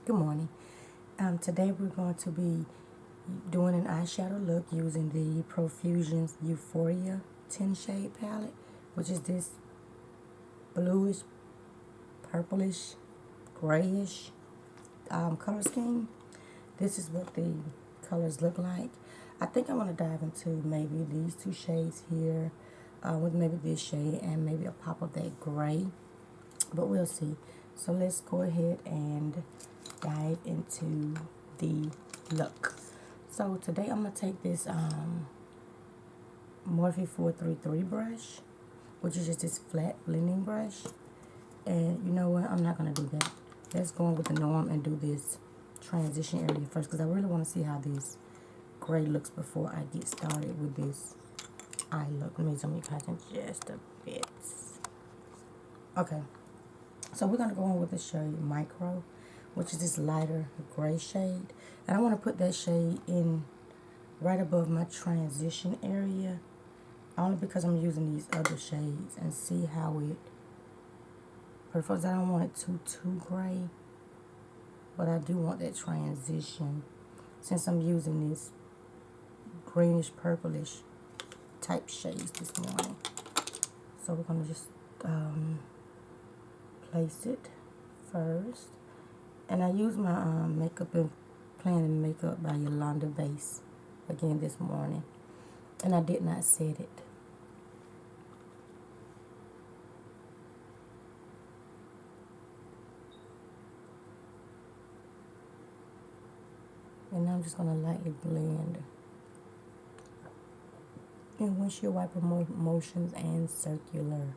Good morning. Today we're going to be doing an eyeshadow look using the Profusion's Euphoria 10 shade palette, which is this bluish, purplish, grayish color scheme. This is what the colors look like. I think I want to dive into maybe these two shades here with maybe this shade and maybe a pop of that gray, but we'll see. So let's go ahead and dive into the look. So today I'm going to take this Morphe 433 brush, which is just this flat blending brush. And you know what? I'm not going to do that. Let's go in with the norm and do this transition area first, because I really want to see how this gray looks before I get started with this eye look. Let me zoom you guys in just a bit. Okay. So we're going to go in with the shade Micro, which is this lighter gray shade. And I want to put that shade in right above my transition area, only because I'm using these other shades, and see how it prefers. I don't want it too gray, but I do want that transition since I'm using this greenish purplish type shades this morning. So we're going to just place it first. And I use my Makeup and Planning Makeup by Yolanda base again this morning. And I did not set it. And I'm just going to lightly blend in windshield wiper motions and circular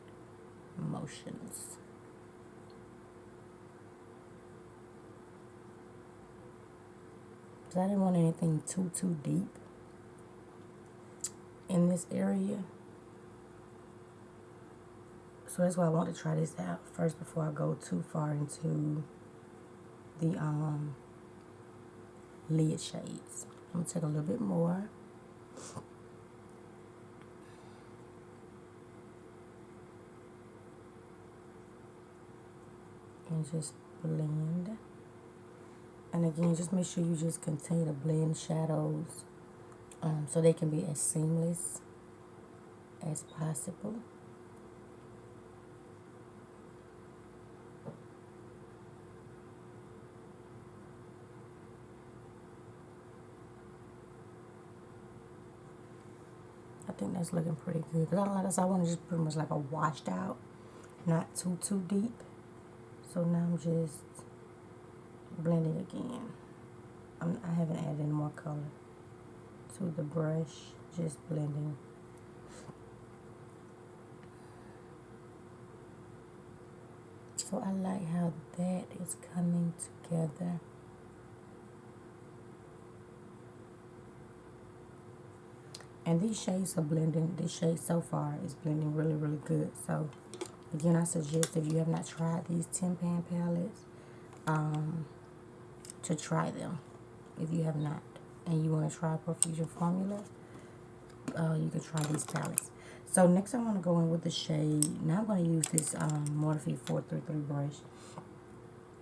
motions. Because I didn't want anything too deep in this area. So that's why I want to try this out first before I go too far into the lid shades. I'm going to take a little bit more. And just blend. And again, just make sure you just continue to blend shadows so they can be as seamless as possible. I think that's looking pretty good. Because like I said, I want to just pretty much like a washed out, not too deep. So now I'm just blending again. I haven't added any more color to the brush, just blending. So I like how that is coming together. And these shades are blending, this shade so far is blending really good. So again, I suggest if you have not tried these 10 pan palettes, to try them. If you have not and you want to try Profusion formula, you can try these palettes. So next I'm going to go in with the shade. Now I'm going to use this Morphe 433 brush.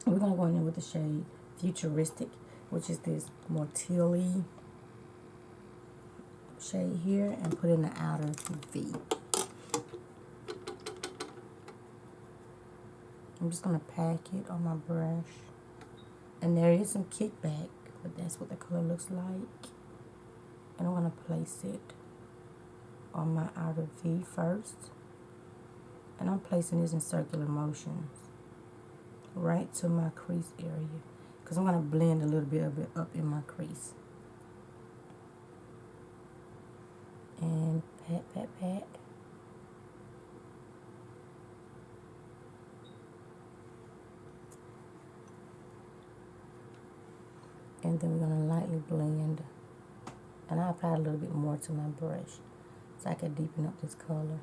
We're going to go in with the shade Futuristic, which is this more tealy shade here, and put in the outer V. I'm just going to pack it on my brush. And there is some kickback, but that's what the color looks like. And I'm going to place it on my outer V first. And I'm placing this in circular motions right to my crease area, because I'm going to blend a little bit of it up in my crease. And pat. And then we're going to lightly blend. And I apply a little bit more to my brush so I can deepen up this color.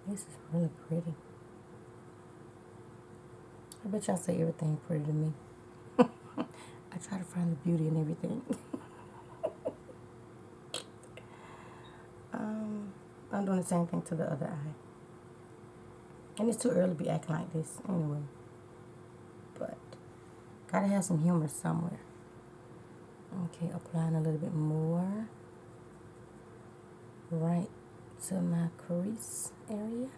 This is really pretty. I bet y'all say everything pretty to me. I try to find the beauty in everything. I'm doing the same thing to the other eye. And it's too early to be acting like this anyway. but gotta have some humor somewhere. Okay, applying a little bit more right to my crease area.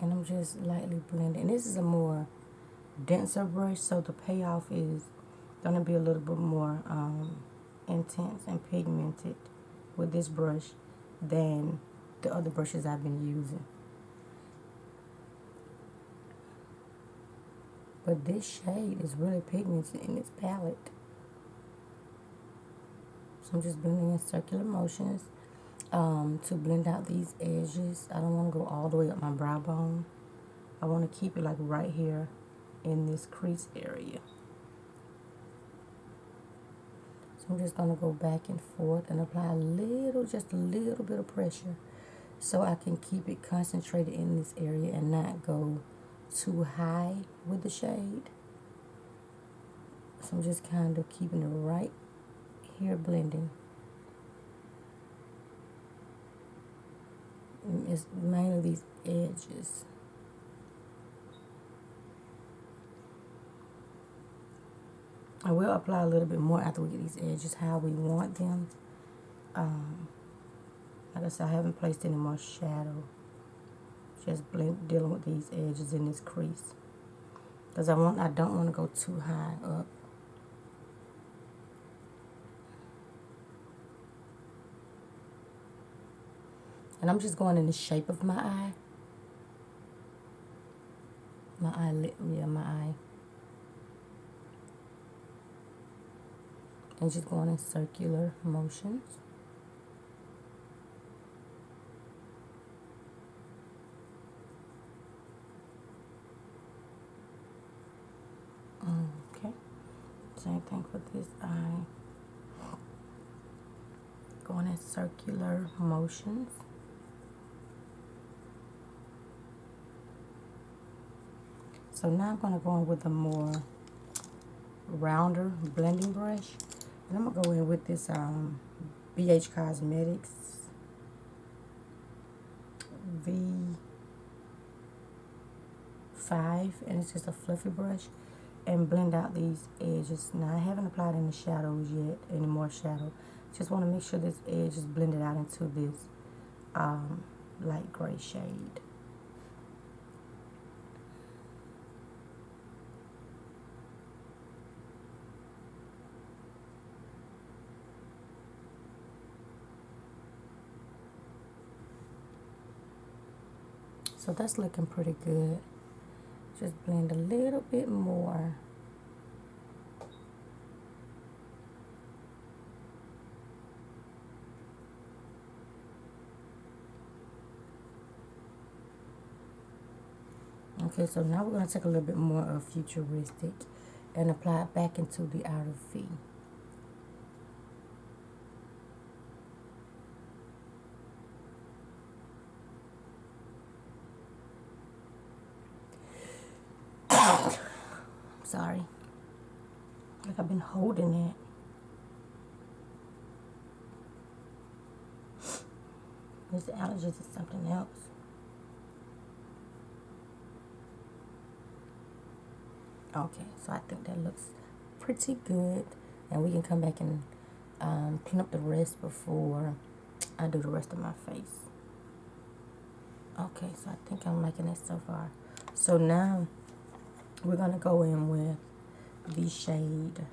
And I'm just lightly blending. And this is a more denser brush, so the payoff is gonna be a little bit more intense and pigmented with this brush than the other brushes I've been using. But this shade is really pigmented in its palette. So I'm just blending in circular motions to blend out these edges. I don't want to go all the way up my brow bone. I want to keep it like right here in this crease area. So I'm just going to go back and forth and apply a little, just a little bit of pressure so I can keep it concentrated in this area and not go too high with the shade. So I'm just kind of keeping it right here blending. And it's mainly these edges. I will apply a little bit more after we get these edges how we want them. Like I said, I haven't placed any more shadow. Just dealing with these edges in this crease. Because I don't want to go too high up. And I'm just going in the shape of my eye. My eyelid, yeah, my eye. And just going in circular motions. Okay. Same thing for this eye. Going in circular motions. So now I'm going to go in with a more rounder blending brush. And I'm going to go in with this BH Cosmetics V5. And it's just a fluffy brush. And blend out these edges. Now I haven't applied any shadows yet, any more shadow. Just want to make sure this edge is blended out into this light gray shade. So that's looking pretty good. Just blend a little bit more. Okay, so now we're going to take a little bit more of Futuristic and apply it back into the outer V. Sorry. Like I've been holding it. This allergies is something else. Okay, so I think that looks pretty good. And we can come back and clean up the rest before I do the rest of my face. Okay, so I think I'm liking it so far. So now we're going to go in with the shade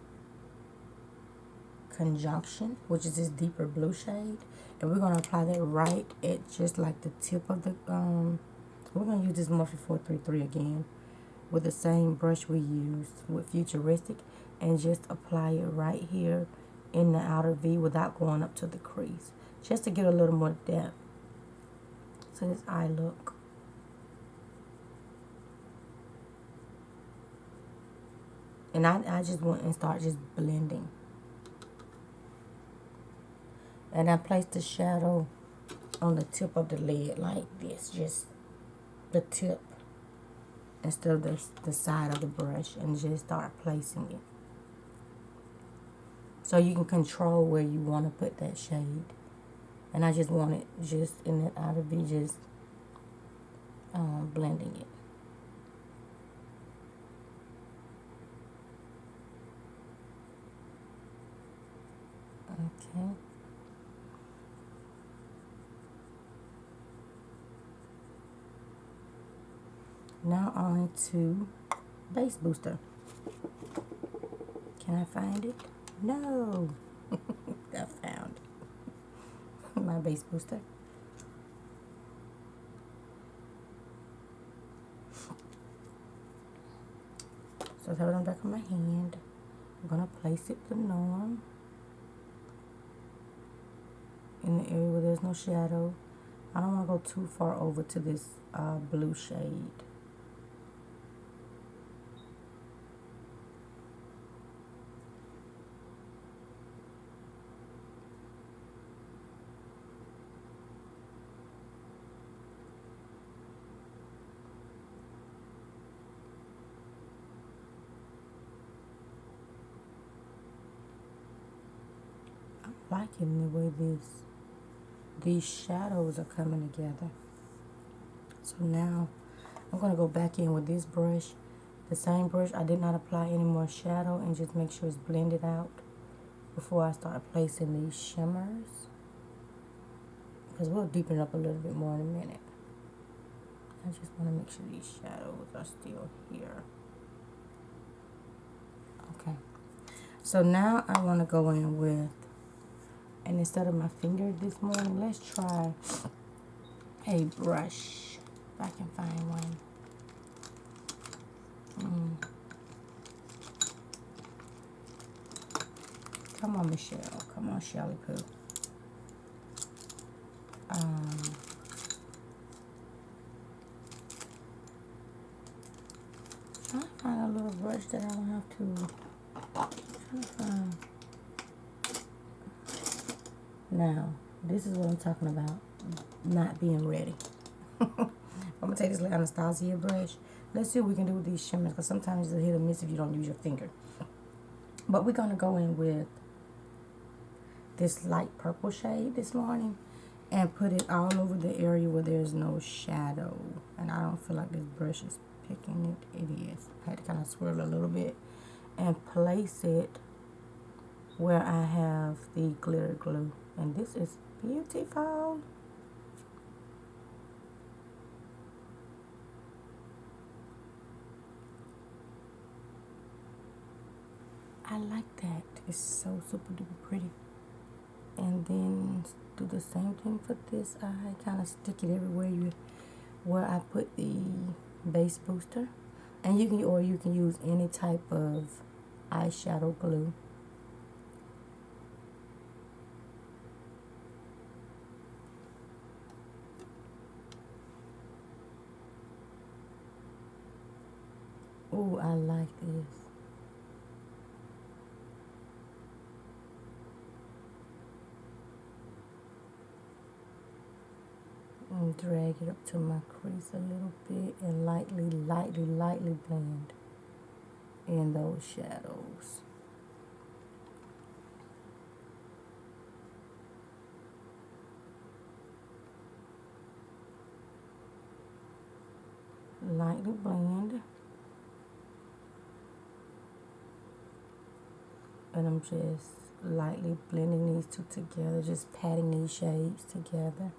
Conjunction, which is this deeper blue shade. And we're going to apply that right at just like the tip of the, we're going to use this Morphe 433 again with the same brush we used with Futuristic. And just apply it right here in the outer V without going up to the crease. Just to get a little more depth to this eye look. And I just went and start just blending. And I placed the shadow on the tip of the lid like this. Just the tip instead of the side of the brush. And just start placing it. So you can control where you want to put that shade. And I just want it just in that outer V, just blending it. Okay. Now on to base booster. Can I find it? No. I found my base booster. So I have it on the back of my hand. I'm gonna place it the norm in the area where there's no shadow. I don't want to go too far over to this blue shade. I'm liking the way these shadows are coming together. So now I'm going to go back in with this brush. The same brush, I did not apply any more shadow, and just make sure it's blended out before I start placing these shimmers. Because we'll deepen it up a little bit more in a minute. I just want to make sure these shadows are still here. Okay. So now I want to go in with, and instead of my finger this morning, let's try a brush. If I can find one. Come on, Michelle. Come on, Shelly Poo. Trying to find a little brush that I don't have to. Trying to find. Now, this is what I'm talking about. Not being ready. I'm gonna take this little Anastasia brush. Let's see what we can do with these shimmers, because sometimes it's a hit or miss if you don't use your finger. But we're gonna go in with this light purple shade this morning and put it all over the area where there's no shadow. And I don't feel like this brush is picking it. It is. I had to kind of swirl a little bit and place it where I have the glitter glue. And this is beautiful. I like that. It's so super duper pretty. And then do the same thing for this eye. Kind of stick it everywhere where I put the base booster. And you can use any type of eyeshadow glue. Oh, I like this. And drag it up to my crease a little bit and lightly blend in those shadows. Lightly blend. And I'm just lightly blending these two together, just patting these shades together.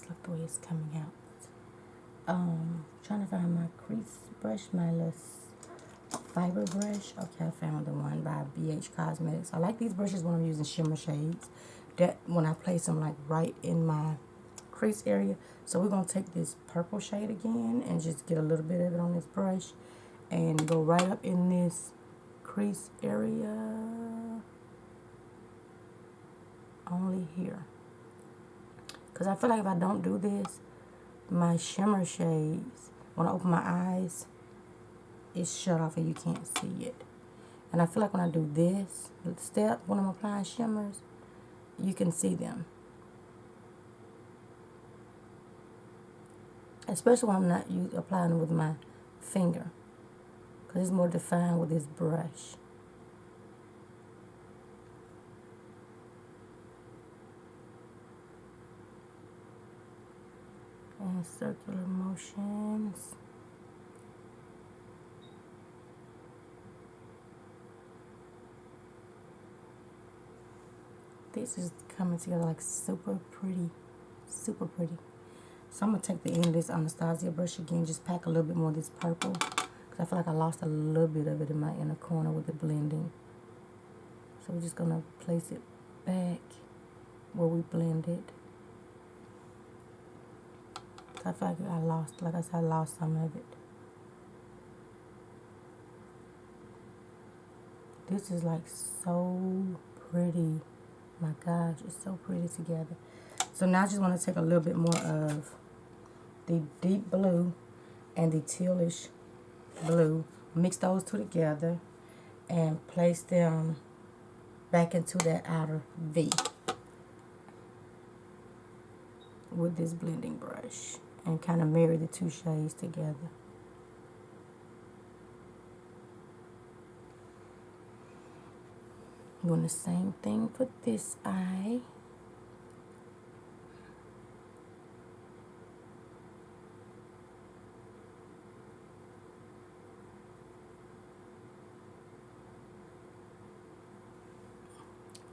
Look the way it's coming out. Trying to find my crease brush, my little fiber brush. Okay, I found the one by BH Cosmetics. I like these brushes when I'm using shimmer shades. That when I place them like right in my crease area. So we're gonna take this purple shade again and just get a little bit of it on this brush and go right up in this crease area. Only here. Because I feel like if I don't do this, my shimmer shades, when I open my eyes, it's shut off and you can't see it. And I feel like when I do this step, when I'm applying shimmers, you can see them. Especially when I'm not applying them with my finger. Because it's more defined with this brush. in circular motions. This is coming together like super pretty, super pretty. So I'm going to take the end of this Anastasia brush again, just pack a little bit more of this purple, because I feel like I lost a little bit of it in my inner corner with the blending. So we're just going to place it back where we blended. I feel like I lost, like I said, I lost some of it. This is like so pretty. My gosh, it's so pretty together. So now I just want to take a little bit more of the deep blue and the tealish blue, mix those two together and place them back into that outer V with this blending brush and kind of marry the two shades together. Doing the same thing for this eye.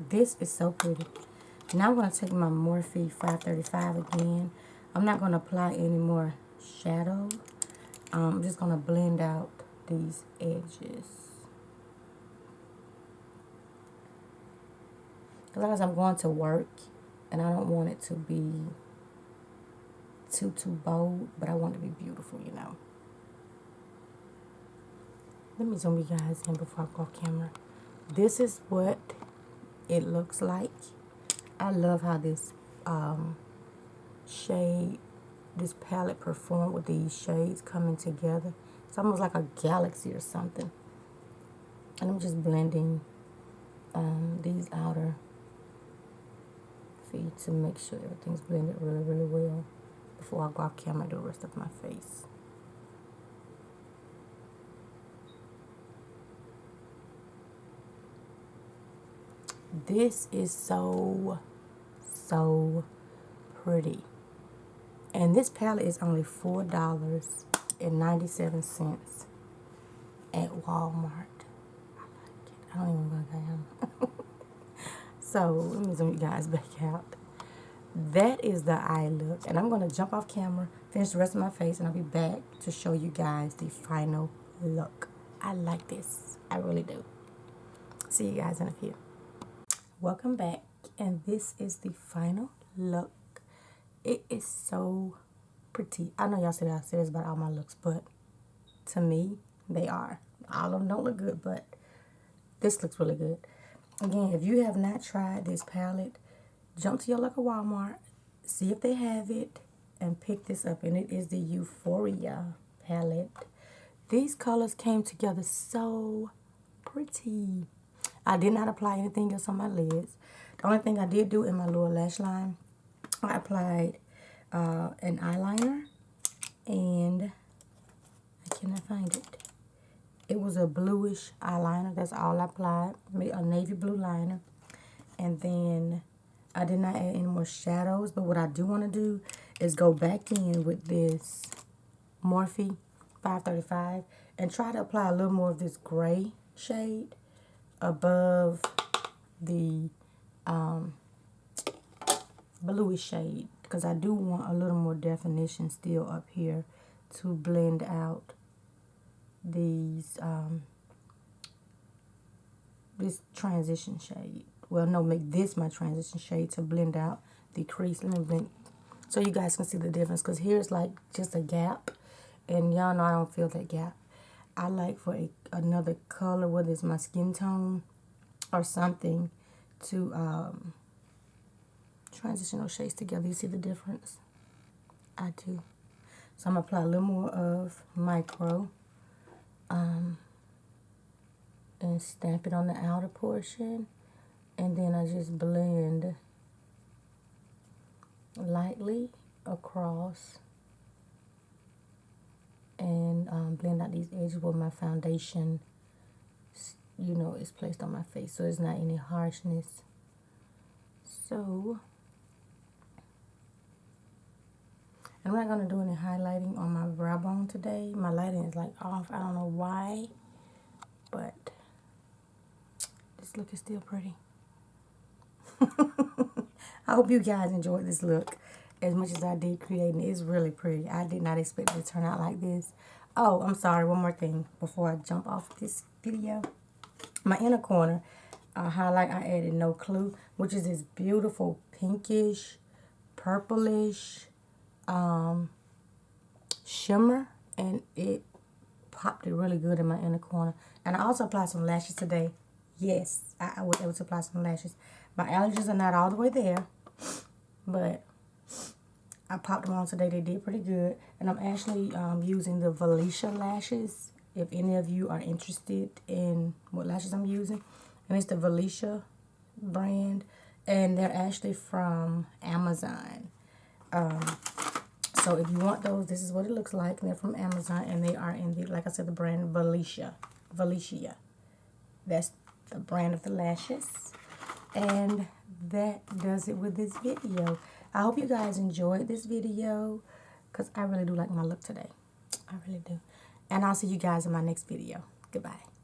This is so pretty. Now I'm going to take my Morphe 535 again. I'm not going to apply any more shadow. I'm just going to blend out these edges. Because I'm going to work and I don't want it to be too bold, but I want it to be beautiful, you know. Let me zoom you guys in before I go off camera. This is what it looks like. I love how this shade, this palette performed with these shades coming together. It's almost like a galaxy or something. And I'm just blending these outer feet to make sure everything's blended really, really well before I go off camera and do the rest of my face. This is so pretty. And this palette is only $4.97 at Walmart. I like it. I don't even know what I am. So let me zoom you guys back out. That is the eye look. And I'm going to jump off camera, finish the rest of my face, and I'll be back to show you guys the final look. I like this. I really do. See you guys in a few. Welcome back, and this is the final look. It is so pretty. I know y'all say that I say this about all my looks, but to me, they are. All of them don't look good, but this looks really good. Again, if you have not tried this palette, jump to your local Walmart, see if they have it, and pick this up. And it is the Euphoria palette. These colors came together so pretty. I did not apply anything else on my lids. The only thing I did do in my lower lash line, I applied an eyeliner, and I cannot find it. It was a bluish eyeliner. That's all I applied. A navy blue liner. And then I did not add any more shadows. But what I do want to do is go back in with this Morphe 535 and try to apply a little more of this gray shade above the bluish shade, because I do want a little more definition still up here to blend out these this transition shade. Well, no, make this my transition shade to blend out the crease. Let me blend so you guys can see the difference, because here's like just a gap, and y'all know I don't feel that gap. I like for another color, whether it's my skin tone or something, to transition those shades together. You see the difference? I do. So I'm going to apply a little more of micro and stamp it on the outer portion. And then I just blend lightly across and blend out these edges where my foundation, you know, is placed on my face, so there's not any harshness. So And I'm not going to do any highlighting on my brow bone today. My lighting is like off. I don't know why. But this look is still pretty. I hope you guys enjoyed this look as much as I did creating it. It's really pretty. I did not expect it to turn out like this. Oh, I'm sorry. One more thing before I jump off this video. My inner corner highlight, I added No Clue, which is this beautiful pinkish, purplish shimmer. And it popped it really good in my inner corner. And I also applied some lashes today. Yes, I was able to apply some lashes. My allergies are not all the way there, but I popped them on today. They did pretty good. And I'm actually using the Felicia lashes, if any of you are interested in what lashes I'm using. And it's the Felicia brand, and they're actually from Amazon. So if you want those, this is what it looks like. And they're from Amazon, and they are in the, like I said, the brand Felicia. That's the brand of the lashes. And that does it with this video. I hope you guys enjoyed this video, because I really do like my look today. I really do. And I'll see you guys in my next video. Goodbye.